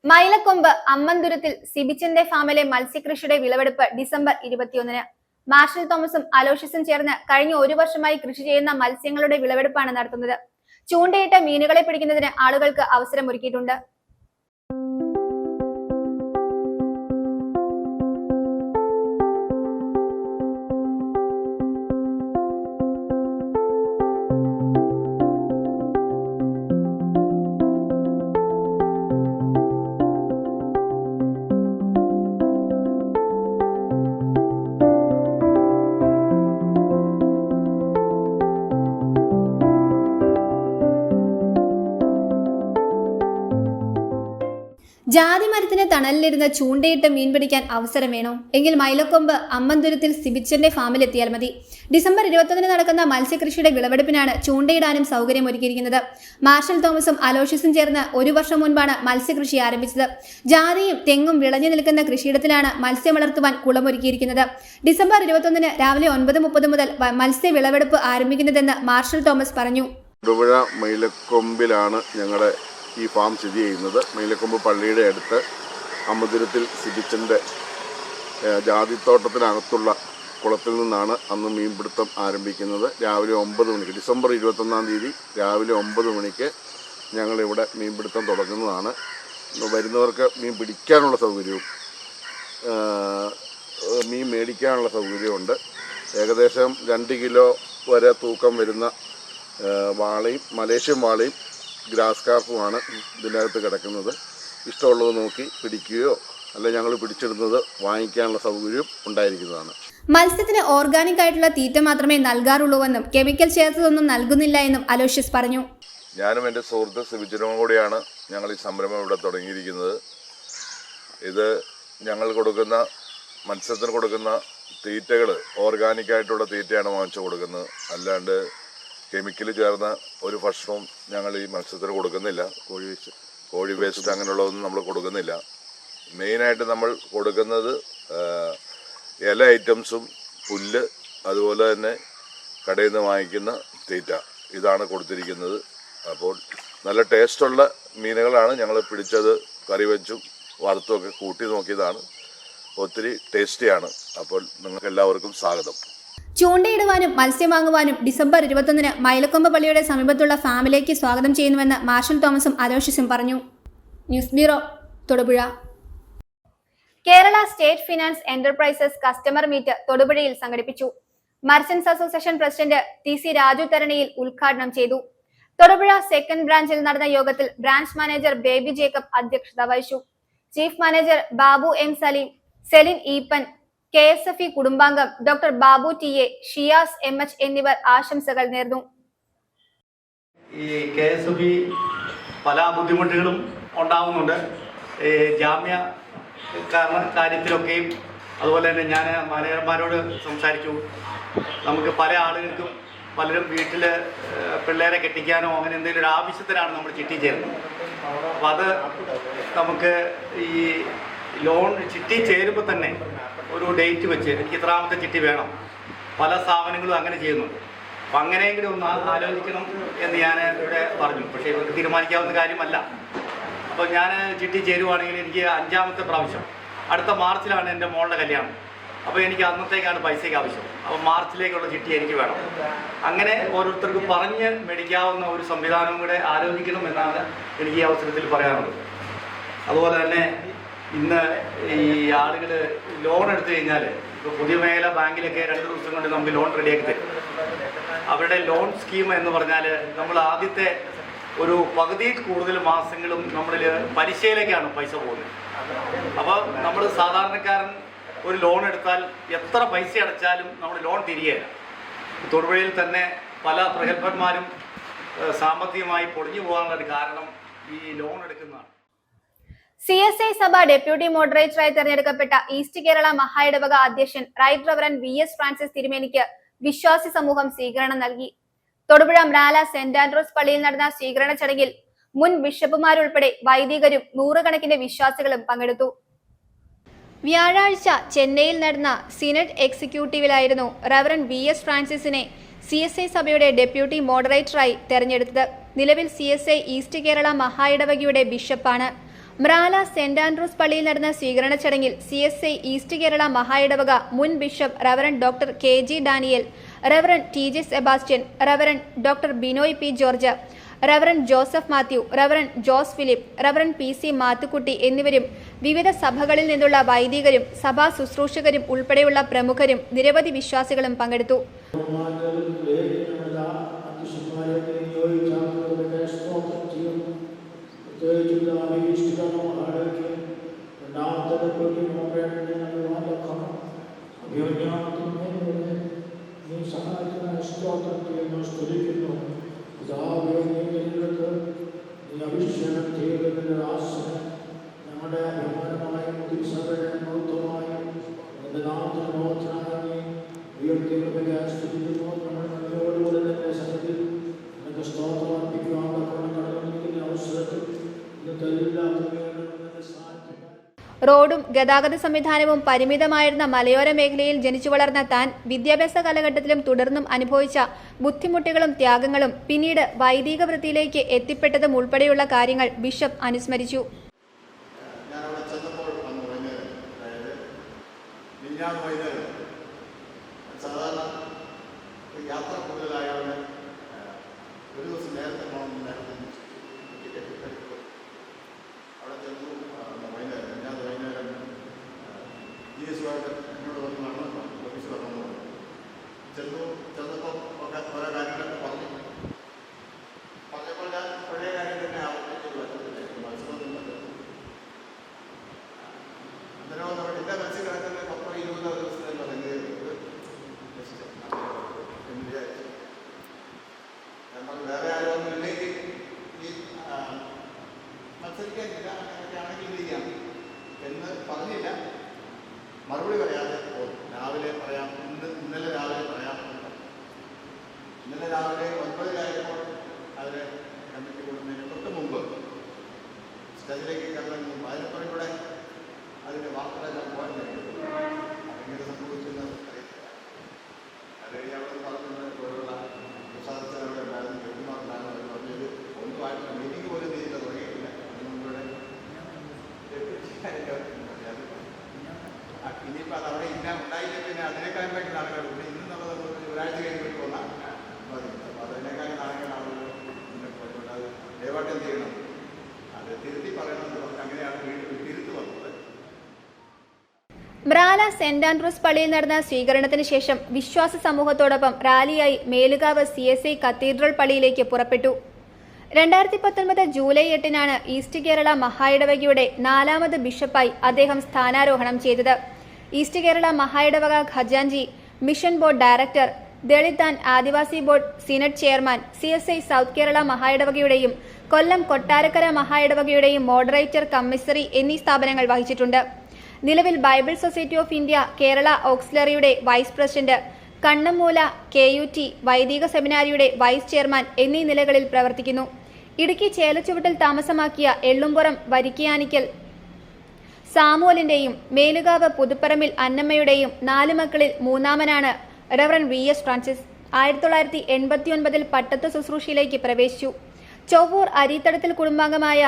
മൈലക്കൊമ്പ് അമ്മന്തുരത്തിൽ സിബിച്ചന്റെ ഫാമിലെ മത്സ്യകൃഷിയുടെ വിളവെടുപ്പ് ഡിസംബർ 21-ന്. മാർഷൽ തോമസും അലോഷ്യസും ചേർന്ന് കഴിഞ്ഞ 1 വർഷമായി കൃഷി ചെയ്യുന്ന മത്സ്യങ്ങളുടെ വിളവെടുപ്പാണ് നടത്തുന്നത്. ചൂണ്ടയിട്ട് മീനുകളെ പിടിക്കുന്നതിന് ആളുകൾക്ക് അവസരമൊരുക്കിയിട്ടുണ്ട്. ജാതി മരത്തിന് തണലിലിരുന്ന് ചൂണ്ടയിട്ട് മീൻ പിടിക്കാൻ അവസരം വേണോ? എങ്കിൽ മൈലക്കൊമ്പ് അമ്മന്തുരത്തിൽ സിബിച്ചന്റെ ഫാമിലെത്തിയാൽ മതി. ഡിസംബർ 21-ന് നടക്കുന്ന മത്സ്യകൃഷിയുടെ വിളവെടുപ്പിനാണ് ചൂണ്ടയിടാനും സൗകര്യമൊരുക്കിയിരിക്കുന്നത്. മാർഷൽ തോമസും അലോഷ്യസും ചേർന്ന് 1 വർഷം മുൻപാണ് മത്സ്യകൃഷി ആരംഭിച്ചത്. ജാതിയും തെങ്ങും വിളഞ്ഞു നിൽക്കുന്ന കൃഷിയിടത്തിലാണ് മത്സ്യം വളർത്തുവാൻ കുളമൊരുക്കിയിരിക്കുന്നത്. ഡിസംബർ 21-ന് രാവിലെ 9:30 മുതൽ മത്സ്യ വിളവെടുപ്പ് ആരംഭിക്കുന്നതെന്ന് മാർഷൽ തോമസ് പറഞ്ഞു. തൊടുപുഴ മൈലക്കൊമ്പിലാണ് ഞങ്ങളുടെ ഈ ഫാം സ്ഥിതി ചെയ്യുന്നത്. മൈലക്കൊമ്പ് പള്ളിയുടെ അടുത്ത് അമ്മന്തുരത്തിൽ സിബിച്ചൻ്റെ ജാതിത്തോട്ടത്തിനകത്തുള്ള കുളത്തിൽ നിന്നാണ് അന്ന് മീൻപിടുത്തം ആരംഭിക്കുന്നത്. രാവിലെ 9 മണിക്ക്, ഡിസംബർ 21-ാം തീയതി രാവിലെ 9 മണിക്ക് ഞങ്ങളിവിടെ മീൻപിടുത്തം തുടങ്ങുന്നതാണ്. വരുന്നവർക്ക് മീൻ പിടിക്കാനുള്ള സൗകര്യവും മീൻ മേടിക്കാനുള്ള സൗകര്യമുണ്ട്. ഏകദേശം 2 കിലോ വരെ തൂക്കം വരുന്ന വാളയും മലേഷ്യൻ വാളയും ഗ്രാസ് കാർപ്പുമാണ് ഇതിനകത്ത് കിടക്കുന്നത്. ഇഷ്ടമുള്ളത് നോക്കി പിടിക്കുകയോ അല്ല ഞങ്ങൾ പിടിച്ചിടുന്നത് വാങ്ങിക്കാനുള്ള സൗകര്യം ഉണ്ടായിരിക്കുന്നതാണ്. മത്സ്യത്തിന് ഓർഗാനിക് ആയിട്ടുള്ള തീറ്റ മാത്രമേ നൽകാറുള്ളൂവെന്നും കെമിക്കൽ ചേർത്തതൊന്നും നൽകുന്നില്ല എന്നും അലോഷ്യസ് പറഞ്ഞു. ഞാനും എൻ്റെ സുഹൃത്ത് സിബിച്ചനും കൂടിയാണ് ഞങ്ങൾ ഈ സംരംഭം ഇവിടെ തുടങ്ങിയിരിക്കുന്നത്. ഇത് ഞങ്ങൾ കൊടുക്കുന്ന മത്സ്യത്തിന് കൊടുക്കുന്ന തീറ്റകൾ ഓർഗാനിക്കായിട്ടുള്ള തീറ്റയാണ് വാങ്ങിച്ചു കൊടുക്കുന്നത്. അല്ലാണ്ട് കെമിക്കൽ ചേർന്ന ഒരു ഭക്ഷണവും ഞങ്ങൾ ഈ മത്സ്യത്തിന് കൊടുക്കുന്നില്ല. കോഴി വേസ്റ്റ് അങ്ങനെയുള്ളതൊന്നും നമ്മൾ കൊടുക്കുന്നില്ല. മെയിനായിട്ട് നമ്മൾ കൊടുക്കുന്നത് ഇല ഐറ്റംസും പുല്ല്, അതുപോലെ തന്നെ കടയിൽ നിന്ന് വാങ്ങിക്കുന്ന തീറ്റ, ഇതാണ് കൊടുത്തിരിക്കുന്നത്. അപ്പോൾ നല്ല ടേസ്റ്റുള്ള മീനുകളാണ് ഞങ്ങൾ പിടിച്ചത്. കറി വെച്ചും വറുത്തുമൊക്കെ കൂട്ടി നോക്കിയതാണ്. ഒത്തിരി ടേസ്റ്റിയാണ്. അപ്പോൾ നിങ്ങൾക്ക് എല്ലാവർക്കും സ്വാഗതം. ചൂണ്ടയിടുവാനും മത്സ്യം വാങ്ങുവാനും ഡിസംബർ 21-ന് മൈലക്കൊമ്പ് പള്ളിയുടെ സമീപത്തുള്ള ഫാമിലേക്ക് സ്വാഗതം ചെയ്യുന്നുവെന്ന് മാർഷൽ തോമസും അലോഷ്യസും പറഞ്ഞു. News bureau, Thodupuzha. Kerala state finance enterprises customer meet തൊടുപുഴയിൽ സംഘടിപ്പിച്ചു. Merchants association president TC Raju Tharaniyil ഉദ്ഘാടനം ചെയ്തു. തൊടുപുഴ സെക്കൻഡ് ബ്രാഞ്ചിൽ നടന്ന യോഗത്തിൽ ബ്രാഞ്ച് മാനേജർ ബേബി ജേക്കബ് അധ്യക്ഷത വഹിച്ചു. Chief manager Babu M Saleem, Celine Eapen, KSFE കുടുംബാംഗം doctor Babu TA, Shiyas MH എന്നിവർ ആശംസകൾ നേർന്നു. ഈ KSFE പല ബുദ്ധിമുട്ടുകളും ഉണ്ടാവുന്നുണ്ട്. ജാമ്യ കാര്യത്തിലൊക്കെയും അതുപോലെ തന്നെ ഞാൻ മാനേജർമാരോട് സംസാരിച്ചു. നമുക്ക് പല ആളുകൾക്കും പലരും വീട്ടിൽ പിള്ളേരെ കെട്ടിക്കാനോ അങ്ങനെ എന്തെങ്കിലും ഒരു ആവശ്യത്തിനാണ് നമ്മൾ ചിട്ടി ചേരുന്നത്. അപ്പോൾ അത് നമുക്ക് ഈ ലോൺ ചിട്ടി ചേരുമ്പോൾ തന്നെ ഒരു ഡേറ്റ് വെച്ച് എനിക്ക് ഇത്രാമത്തെ ചിട്ടി വേണം. പല സ്ഥാപനങ്ങളും അങ്ങനെ ചെയ്യുന്നുണ്ട്. അപ്പം അങ്ങനെയെങ്കിലും ഒന്ന് ആലോചിക്കണം എന്ന് ഞാൻ ഇവിടെ പറഞ്ഞു. പക്ഷേ ഇവർക്ക് തീരുമാനിക്കാവുന്ന കാര്യമല്ല. അപ്പോൾ ഞാൻ ചിട്ടി ചേരുവാണെങ്കിൽ എനിക്ക് 5ാമത്തെ പ്രാവശ്യം, അടുത്ത മാർച്ചിലാണ് എൻ്റെ മോളുടെ കല്യാണം. അപ്പോൾ എനിക്ക് അന്നത്തേക്കാണ് പൈസയ്ക്ക് ആവശ്യം. അപ്പോൾ മാർച്ചിലേക്കുള്ള ചിട്ടി എനിക്ക് വേണം. അങ്ങനെ ഓരോരുത്തർക്കും പറഞ്ഞ് മേടിക്കാവുന്ന ഒരു സംവിധാനവും കൂടെ ആലോചിക്കണം എന്നാണ് എനിക്ക് ഈ അവസരത്തിൽ പറയാനുള്ളത്. അതുപോലെ തന്നെ ഇന്ന് ഈ ആളുകൾ ലോൺ എടുത്തു കഴിഞ്ഞാൽ ഇപ്പോൾ പുതിയ മേഖല ബാങ്കിലൊക്കെ 2 ദിവസം കൊണ്ട് നമുക്ക് ലോൺ റെഡിയാക്കി തരും. അവരുടെ ലോൺ സ്കീം എന്ന് പറഞ്ഞാൽ നമ്മൾ ആദ്യത്തെ ഒരു പകുതിയിൽ കൂടുതൽ മാസങ്ങളും നമ്മളിൽ പലിശയിലേക്കാണ് പൈസ പോകുന്നത്. അപ്പോൾ നമ്മൾ സാധാരണക്കാരൻ ഒരു ലോൺ എടുത്താൽ എത്ര പൈസ അടച്ചാലും നമ്മൾ ലോൺ തിരികെയില്ല. തൊടുപുഴയിൽ തന്നെ പല പ്രഗത്ഭന്മാരും സാമ്പത്തികമായി പൊളിഞ്ഞു പോകാനുള്ള ഒരു കാരണം ഈ ലോൺ എടുക്കുന്നതാണ്. CSI സഭ ഡെപ്യൂട്ടി മോഡറേറ്ററായി തെരഞ്ഞെടുക്കപ്പെട്ട ഈസ്റ്റ് കേരള മഹായിടവക അധ്യക്ഷൻ റൈറ്റ് റവറൻ VS ഫ്രാൻസിസ് തിരുമേനിക്ക് വിശ്വാസി സമൂഹം സ്വീകരണം നൽകി. തൊടുപുഴ മ്രാല സെന്റ് ആൻഡ്രൂസ് പള്ളിയിൽ നടന്ന സ്വീകരണ ചടങ്ങിൽ മുൻ ബിഷപ്പുമാരുൾപ്പെടെ വൈദികരും നൂറുകണക്കിന് വിശ്വാസികളും പങ്കെടുത്തു. വ്യാഴാഴ്ച ചെന്നൈയിൽ നടന്ന സിനഡ് എക്സിക്യൂട്ടീവിലായിരുന്നു റവറൻ VS ഫ്രാൻസിസിനെ CSI സഭയുടെ ഡെപ്യൂട്ടി മോഡറേറ്ററായി തെരഞ്ഞെടുത്തത്. നിലവിൽ CSI ഈസ്റ്റ് കേരള മഹായിടവകയുടെ ബിഷപ്പാണ്. മ്രാല സെന്റ് ആൻഡ്രൂസ് പള്ളിയിൽ നടന്ന സ്വീകരണ ചടങ്ങിൽ CSI ഈസ്റ്റ് കേരള മഹായിടവക മുൻ bishop reverend doctor KG Daniel, reverend TJ Sebastian, reverend doctor Binoy P George, reverend Joseph Mathew, reverend Jose Philip, reverend PC Mathukutty എന്നിവരും വിവിധ സഭകളിൽ നിന്നുള്ള വൈദികരും സഭാ ശുശ്രൂഷകരും ഉൾപ്പെടെയുള്ള പ്രമുഖരും നിരവധി വിശ്വാസികളും പങ്കെടുത്തു. റോഡും ഗതാഗത സംവിധാനവും പരിമിതമായിരുന്ന മലയോര മേഖലയിൽ ജനിച്ചു വളർന്ന താൻ വിദ്യാഭ്യാസ കാലഘട്ടത്തിലും തുടർന്നും അനുഭവിച്ച ബുദ്ധിമുട്ടുകളും ത്യാഗങ്ങളും പിന്നീട് വൈദിക വൃത്തിയിലേക്ക് എത്തിപ്പെട്ടതും ഉൾപ്പെടെയുള്ള കാര്യങ്ങൾ ബിഷപ്പ് അനുസ്മരിച്ചു. മറുപടി പറയാതെ രാവിലെ പറയാം. ഇന്നലെ രാവിലെ പറയാം. ഇന്നലെ രാവിലെ 9:00 അതിന് കമ്മിറ്റി കൂടുന്നതിന് തൊട്ട് മുമ്പ് സ്റ്റേജിലേക്ക് കയറുന്നതിന് മുമ്പ് അതിനപ്പുറം കൂടെ അതിൻ്റെ വാർത്തകളെല്ലാം പോകാൻ കഴിയും. അതെങ്ങനെ സംഭവിച്ചെന്ന് അറിയത്തില്ല. അത് കഴിഞ്ഞ് അവിടെ പറഞ്ഞത് പോലുള്ള പ്രസാദിച്ചവരുടെ ഉണ്ടായിരുന്നു ജോലിമാർക്കാണ് അവർ പറഞ്ഞത് ഒന്നുമായിട്ടുള്ള മീറ്റിംഗ് പോലും ചെയ്തിട്ട് തുടങ്ങിയിട്ടില്ല. അതിന് മുമ്പ് ഇനിയിപ്പോൾ അത് അവിടെ ഇന്ന ഉണ്ടായില്ല. പിന്നെ അതിനേക്കാളും വേണ്ടി നാളുകൾ ഇവിടെ ഇന്ന് നമ്മൾ ഒരാഴ്ച കഴിഞ്ഞ് പോന്നാൽ മതി. അപ്പോൾ അതിനേക്കാൾ നാളുകൾ ആളുകൾ അത് ദയവായിട്ട് എന്ത് ചെയ്യണം, അത് തിരുത്തി പറയണമെന്ന് പറഞ്ഞ് അങ്ങനെയാണ് തിരുത്തു വന്നത്. മ്രാല സെന്റ് ആൻഡ്രൂസ് പള്ളിയിൽ നടന്ന സ്വീകരണത്തിന് ശേഷം വിശ്വാസ സമൂഹത്തോടൊപ്പം റാലിയായി മേലുകാവ് CSI കത്തീഡ്രൽ പള്ളിയിലേക്ക് പുറപ്പെട്ടു. 2019 ജൂലൈ 8 ഈസ്റ്റ് കേരള മഹായിടവകയുടെ 4ാമത് ബിഷപ്പായി അദ്ദേഹം സ്ഥാനാരോഹണം ചെയ്തത്. ഈസ്റ്റ് കേരള മഹായിടവക ഖജാൻജി, mission board director, Dalit and Adivasi board synod chairman, CSI south Kerala മഹായിടവകയുടെയും കൊല്ലം കൊട്ടാരക്കര മഹായിടവകയുടെയും മോഡറേറ്റർ കമ്മീസറി എന്നീ സ്ഥാപനങ്ങൾ വഹിച്ചിട്ടുണ്ട്. നിലവിൽ Bible society of India Kerala ഓക്സിലറിയുടെ വൈസ് പ്രസിഡന്റ്, കണ്ണമ്മൂല KUT വൈദിക സെമിനാരിയുടെ വൈസ് ചെയർമാൻ എന്നീ നിലകളിൽ പ്രവർത്തിക്കുന്നു. ഇടുക്കി ചേലച്ചുവട്ടിൽ താമസമാക്കിയ എള്ളുംപുറം വരിക്കിയാനിക്കൽ സാമുവലിന്റെയും മേലുകാവ് പുതുപ്പറമ്പിൽ അന്നമ്മയുടെയും 4 മക്കളിൽ മൂന്നാമനാണ് റവറൻ VS ഫ്രാൻസിസ്. 1989 പട്ടത്വ ശുശ്രൂഷയിലേക്ക് പ്രവേശിച്ചു. ചൊവ്വൂർ അരീത്തടത്തിൽ കുടുംബാംഗമായ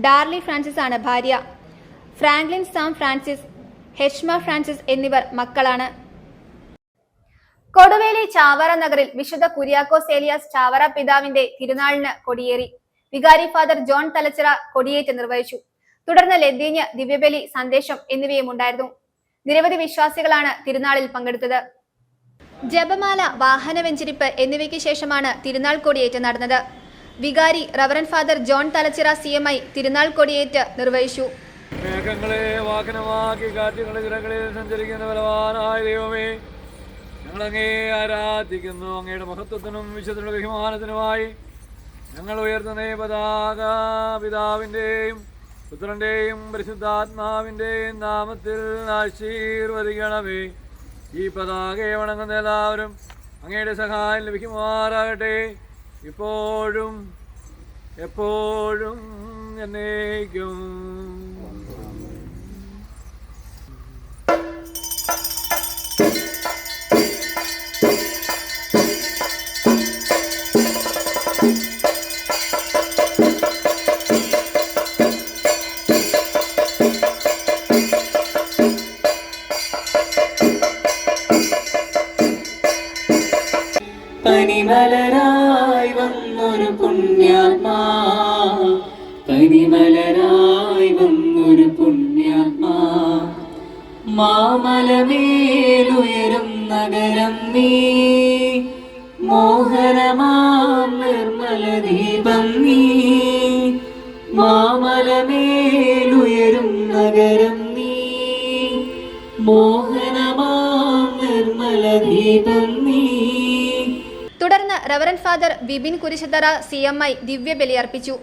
ഡാർലി ഫ്രാൻസിസ് ആണ് ഭാര്യ. ഫ്രാങ്ക്ലിൻ സാം ഫ്രാൻസിസ്, ഹെഷ്മ ഫ്രാൻസിസ് എന്നിവർ മക്കളാണ്. കൊടുവേലി ചാവറ നഗറിൽ വിശുദ്ധ കുര്യാക്കോസ് ഏലിയാസ് ചാവറ പിതാവിന്റെ തിരുനാളിന് കൊടിയേറി. വികാരി ഫാദർ ജോൺ തലച്ചിറ കൊടിയേറ്റ് നിർവഹിച്ചു. തുടർന്ന് ലതീഞ്ഞ്, ദിവ്യബലി, സന്ദേശം എന്നിവയും ഉണ്ടായിരുന്നു. നിരവധി വിശ്വാസികളാണ് തിരുനാളിൽ പങ്കെടുത്തത്. ജപമാല, വാഹന വെഞ്ചരിപ്പ് എന്നിവയ്ക്ക് ശേഷമാണ് തിരുനാൾ കൊടിയേറ്റ് നടന്നത്. വികാരി reverend father John Thalachira CMI തിരുനാൾ കൊടിയേറ്റ് നിർവഹിച്ചു. മേഘങ്ങളെ വാഹനമാക്കി കാറ്റുകളുടെ ചിറകളിൽ സഞ്ചരിക്കുന്ന ബലവാനായ ദൈവമേ, ഞങ്ങളങ്ങേ ആരാധിക്കുന്നു. അങ്ങയുടെ മഹത്വത്തിനും വിശുദ്ധരുടെ ബഹുമാനത്തിനുമായി ഞങ്ങൾ ഉയർത്തുന്ന പതാക പിതാവിൻ്റെയും പുത്രൻ്റെയും പരിശുദ്ധാത്മാവിൻ്റെയും നാമത്തിൽ ആശീർവദിക്കണമേ. ഈ പതാകയെ വണങ്ങുന്ന എല്ലാവരും അങ്ങയുടെ സഹായം ലഭിക്കുമാറാകട്ടെ, ഇപ്പോഴും എപ്പോഴും എന്നേക്കും. പനിമലരായി വന്നൊരു പുണ്യാത്മാ, പനിമലരായി വന്നൊരു പുണ്യാത്മാ, മാമലമേലുയരും നഗരം നീ, മോഹനമാം നിർമ്മല ദീപം നീ, മാമലമേലുയരും നഗരം നീ, മോഹനമാം നിർമ്മല ദീപം നീ. തുടർന്ന് റവറന്റ് ഫാദർ വിപിൻ കുരിശത്തറ CMI ദിവ്യബലി അർപ്പിച്ചു.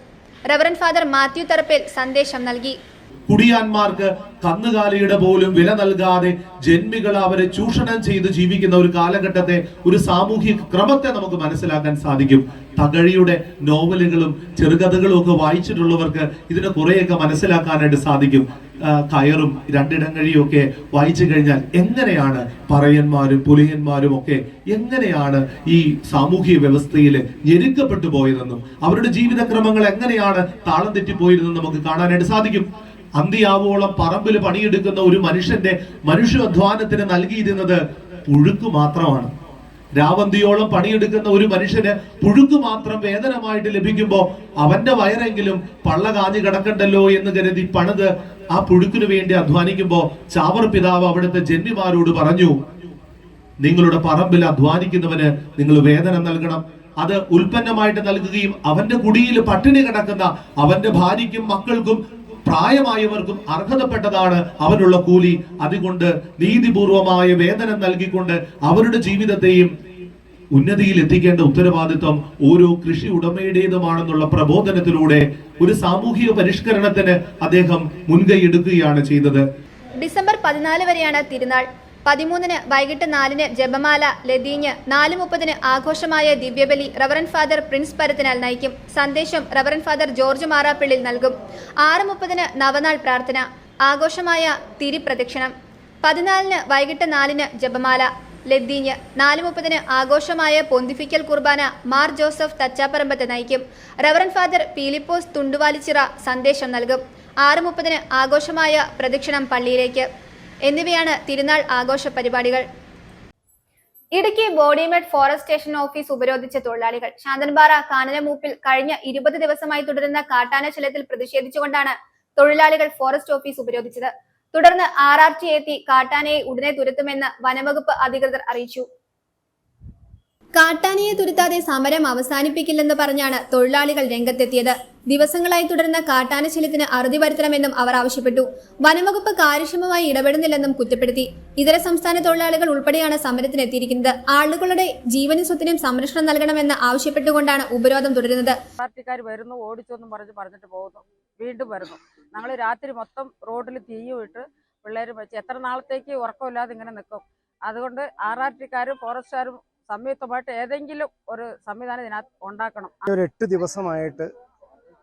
റവറന്റ് ഫാദർ മാത്യു തറപ്പേൽ സന്ദേശം നൽകി. കുടിയാന്മാർക്ക് കന്നുകാലിയുടെ പോലും വില നൽകാതെ ജന്മികൾ അവരെ ചൂഷണം ചെയ്ത് ജീവിക്കുന്ന ഒരു കാലഘട്ടത്തെ, ഒരു സാമൂഹിക ക്രമത്തെ നമുക്ക് മനസ്സിലാക്കാൻ സാധിക്കും. തകഴിയുടെ നോവലുകളും ചെറുകഥകളും ഒക്കെ വായിച്ചിട്ടുള്ളവർക്ക് ഇതിനെ കുറെയൊക്കെ മനസ്സിലാക്കാനായിട്ട് സാധിക്കും. കയറും രണ്ടിടങ്ങഴിയും ഒക്കെ വായിച്ചു കഴിഞ്ഞാൽ എങ്ങനെയാണ് പറയന്മാരും പുലിയന്മാരും ഒക്കെ എങ്ങനെയാണ് ഈ സാമൂഹിക വ്യവസ്ഥയിൽ ഞെരുക്കപ്പെട്ടു പോയതെന്നും അവരുടെ ജീവിതക്രമങ്ങൾ എങ്ങനെയാണ് താളം തെറ്റിപ്പോയതെന്നും നമുക്ക് കാണാനായിട്ട് സാധിക്കും. അന്തിയാവോളം പറമ്പിൽ പണിയെടുക്കുന്ന ഒരു മനുഷ്യന്റെ മനുഷ്യാധ്വാനത്തിന് നൽകിയിരുന്നത് പുഴുക്ക് മാത്രമാണ്. രാവന്തിയോളം പണിയെടുക്കുന്ന ഒരു മനുഷ്യന് പുഴുക്ക് മാത്രം വേതനമായിട്ട് ലഭിക്കുമ്പോൾ അവന്റെ വയറെങ്കിലും പള്ള കാഞ്ഞു കിടക്കണ്ടല്ലോ എന്ന് കരുതി പണിത് ആ പുഴുക്കിനു വേണ്ടി അധ്വാനിക്കുമ്പോൾ ചാവർ പിതാവ് അവിടുത്തെ ജന്മിമാരോട് പറഞ്ഞു, നിങ്ങളുടെ പറമ്പിൽ അധ്വാനിക്കുന്നവന് നിങ്ങൾ വേതനം നൽകണം. അത് ഉൽപ്പന്നമായിട്ട് നൽകുകയും അവന്റെ കുടിയിൽ പട്ടിണി കിടക്കുന്ന അവന്റെ ഭാര്യയ്ക്കും മക്കൾക്കും പ്രായമായവർക്കും അർഹതപ്പെട്ടതാണ് അവനുള്ള കൂലി. അതുകൊണ്ട് നീതിപൂർവമായ വേതനം നൽകിക്കൊണ്ട് അവരുടെ ജീവിതത്തെയും ഉന്നതിയിൽ എത്തിക്കേണ്ട ഉത്തരവാദിത്വം ഓരോ കൃഷി ഉടമയുടേതുമാണെന്നുള്ള പ്രബോധനത്തിലൂടെ ഒരു സാമൂഹിക പരിഷ്കരണത്തിന് അദ്ദേഹം മുൻകൈ എടുക്കുകയാണ് ചെയ്തത്. ഡിസംബർ 14 വരെയാണ് തിരുനാൾ. 13-ന് വൈകിട്ട് 4-ന് ജപമാല, ലതീഞ്ഞ്, 4:30-ന് ആഘോഷമായ ദിവ്യബലി റവറന്റ് ഫാദർ പ്രിൻസ് പരത്തിനാൽ നയിക്കും. സന്ദേശം റവറന്റ് ഫാദർ ജോർജ് മാറാപ്പിള്ളിൽ നൽകും. 6:30-ന് നവനാൾ പ്രാർത്ഥന, ആഘോഷമായ തിരിപ്രദക്ഷിണം. 14-ന് വൈകിട്ട് 4-ന് ജപമാല, ലതീഞ്ഞ്, 4:30-ന് ആഘോഷമായ പൊന്തിഫിക്കൽ കുർബാന മാർ ജോസഫ് തച്ചാപ്പറമ്പത്ത് നയിക്കും. റവറന്റ് ഫാദർ പീലിപ്പോസ് തുണ്ടുവാലിച്ചിറ സന്ദേശം നൽകും. 6:30-ന് ആഘോഷമായ പ്രദക്ഷിണം പള്ളിയിലേക്ക് എന്നിവയാണ് തിരുനാൾ ആഘോഷ പരിപാടികൾ. ഇടുക്കി ബോഡിമേഡ് ഫോറസ്റ്റ് സ്റ്റേഷൻ ഓഫീസ് ഉപരോധിച്ച തൊഴിലാളികൾ. ശാന്തൻപാറ കാനനമൂപ്പിൽ കഴിഞ്ഞ 20 ദിവസമായി തുടരുന്ന കാട്ടാനശല്യത്തിൽ പ്രതിഷേധിച്ചുകൊണ്ടാണ് തൊഴിലാളികൾ ഫോറസ്റ്റ് ഓഫീസ് ഉപരോധിച്ചത്. തുടർന്ന് RRT എത്തി കാട്ടാനയെ ഉടനെ തുരത്തുമെന്ന് വനംവകുപ്പ് അധികൃതർ അറിയിച്ചു. കാട്ടാനയെ തുരത്താതെ സമരം അവസാനിപ്പിക്കില്ലെന്ന് പറഞ്ഞാണ് തൊഴിലാളികൾ രംഗത്തെത്തിയത്. ദിവസങ്ങളായി തുടരുന്ന കാട്ടാനശല്യത്തിന് അറുതി വരുത്തണമെന്നും അവർ ആവശ്യപ്പെട്ടു. വനംവകുപ്പ് കാര്യക്ഷമമായി ഇടപെടുന്നില്ലെന്നും കുറ്റപ്പെടുത്തി. ഇതര സംസ്ഥാന തൊഴിലാളികൾ ഉൾപ്പെടെയാണ് സമരത്തിനെത്തിയിരിക്കുന്നത്. ആളുകളുടെ ജീവനും സ്വത്തിനും സംരക്ഷണം നൽകണമെന്ന് ആവശ്യപ്പെട്ടുകൊണ്ടാണ് ഉപരോധം തുടരുന്നത്. പാർട്ടിക്കാർ വരുന്നു, ഓടിച്ചൊന്നും പറഞ്ഞിട്ട് പോകുന്നു, വീണ്ടും വരുന്നു. ഞങ്ങൾ രാത്രി മൊത്തം റോഡിൽ തീയും ഇട്ട് പിള്ളേരും വെച്ച് എത്ര നാളത്തേക്ക് ഉറക്കമില്ലാതെ ഇങ്ങനെ നിൽക്കും. അതുകൊണ്ട് RRTക്കാരും ഫോറസ്റ്റുകാരും സംയുക്തമായിട്ട് ഏതെങ്കിലും ഒരു സംവിധാനം ഇതിനകത്ത് ഉണ്ടാക്കണം. ഒരു 8 ദിവസമായിട്ട്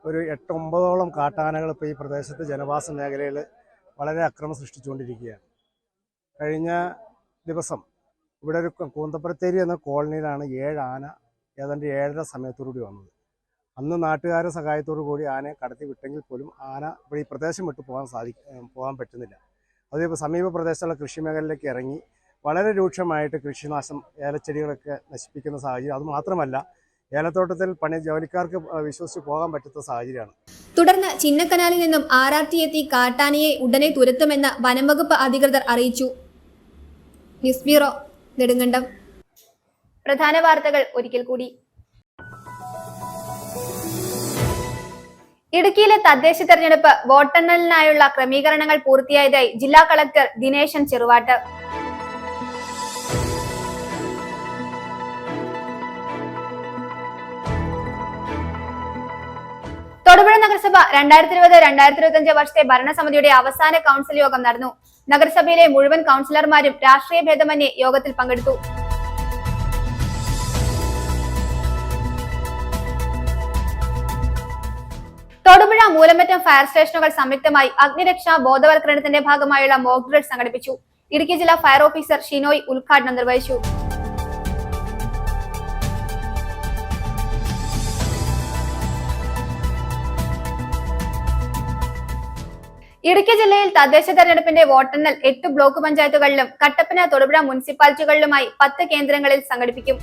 ഒരു 8-9ഓളം കാട്ടാനകൾ ഇപ്പോൾ ഈ പ്രദേശത്ത് ജനവാസ മേഖലയിൽ വളരെ അക്രമം സൃഷ്ടിച്ചുകൊണ്ടിരിക്കുകയാണ്. കഴിഞ്ഞ ദിവസം ഇവിടെ ഒരു കൂന്തപ്പുറത്തേരി എന്ന കോളനിയിലാണ് 7 ആന ഏതാണ്ട് 7:30 സമയത്തോടുകൂടി വന്നത്. അന്ന് നാട്ടുകാരുടെ സഹായത്തോടു കൂടി ആനയെ കടത്തി വിട്ടെങ്കിൽ പോലും ആന ഇവിടെ ഈ പ്രദേശം വിട്ട് പോകാൻ പറ്റുന്നില്ല. അത് സമീപ പ്രദേശത്തുള്ള കൃഷി മേഖലയിലേക്ക് ഇറങ്ങി വളരെ രൂക്ഷമായിട്ട് കൃഷിനാശം, ഏലച്ചെടികളൊക്കെ നശിപ്പിക്കുന്ന സാഹചര്യം. അതുമാത്രമല്ല, ഏലത്തോട്ടത്തിൽ ജോലിക്കാർക്ക് വിശ്വസിച്ച് പോകാൻ പറ്റുന്ന സാഹചര്യമാണ്. തുടർന്ന് ചിന്നക്കനാലിൽ നിന്നും RRT എത്തി കാട്ടാനയെ ഉടനെ തുരത്തുമെന്ന് വനംവകുപ്പ് അധികൃതർ അറിയിച്ചു. News bureau, Nedumkandam. പ്രധാന വാർത്തകൾ ഒരിക്കൽ കൂടി. ഇടുക്കിയിലെ തദ്ദേശ തെരഞ്ഞെടുപ്പ് വോട്ടെണ്ണലിനായുള്ള ക്രമീകരണങ്ങൾ പൂർത്തിയായതായി ജില്ലാ കളക്ടർ ദിനേശൻ ചെറുവാട്ട്. തൊടുപുഴ നഗരസഭ 2020-2025 വർഷത്തെ ഭരണസമിതിയുടെ അവസാന കൗൺസിൽ യോഗം നടന്നു. നഗരസഭയിലെ മുഴുവൻ കൗൺസിലർമാരും രാഷ്ട്രീയ ഭേദമന്യേ യോഗത്തിൽ പങ്കെടുത്തു. തൊടുപുഴ മൂലമറ്റം ഫയർ സ്റ്റേഷനുകൾ സംയുക്തമായി അഗ്നിരക്ഷാ ബോധവൽക്കരണത്തിന്റെ ഭാഗമായുള്ള മോക്ക് ഡ്രിൽ സംഘടിപ്പിച്ചു. ഇടുക്കി ജില്ലാ ഫയർ ഓഫീസർ ഷിനോയ് ഉദ്ഘാടനം നിർവഹിച്ചു. ഇടുക്കി ജില്ലയിൽ തദ്ദേശ തെരഞ്ഞെടുപ്പിന്റെ വോട്ടെണ്ണൽ 8 ബ്ലോക്ക് പഞ്ചായത്തുകളിലും കട്ടപ്പന, തൊടുപുഴ മുനിസിപ്പാലിറ്റികളിലുമായി 10 കേന്ദ്രങ്ങളിൽ സംഘടിപ്പിക്കും.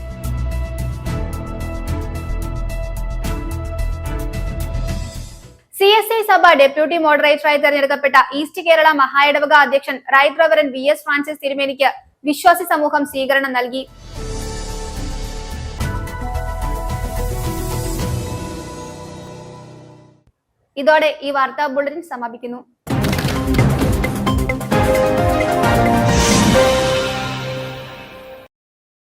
CSI സഭ ഡെപ്യൂട്ടി മോഡറേറ്ററായി തെരഞ്ഞെടുക്കപ്പെട്ട ഈസ്റ്റ് കേരള മഹായിടവക അധ്യക്ഷൻ റൈറ്റ് റവറൻ VS ഫ്രാൻസിസ് തിരുമേനിക്ക് വിശ്വാസി സമൂഹം സ്വീകരണം നൽകി. ഇതോടെ ഈ വാർത്താ ബുള്ളറ്റിൻ സമാപിക്കുന്നു.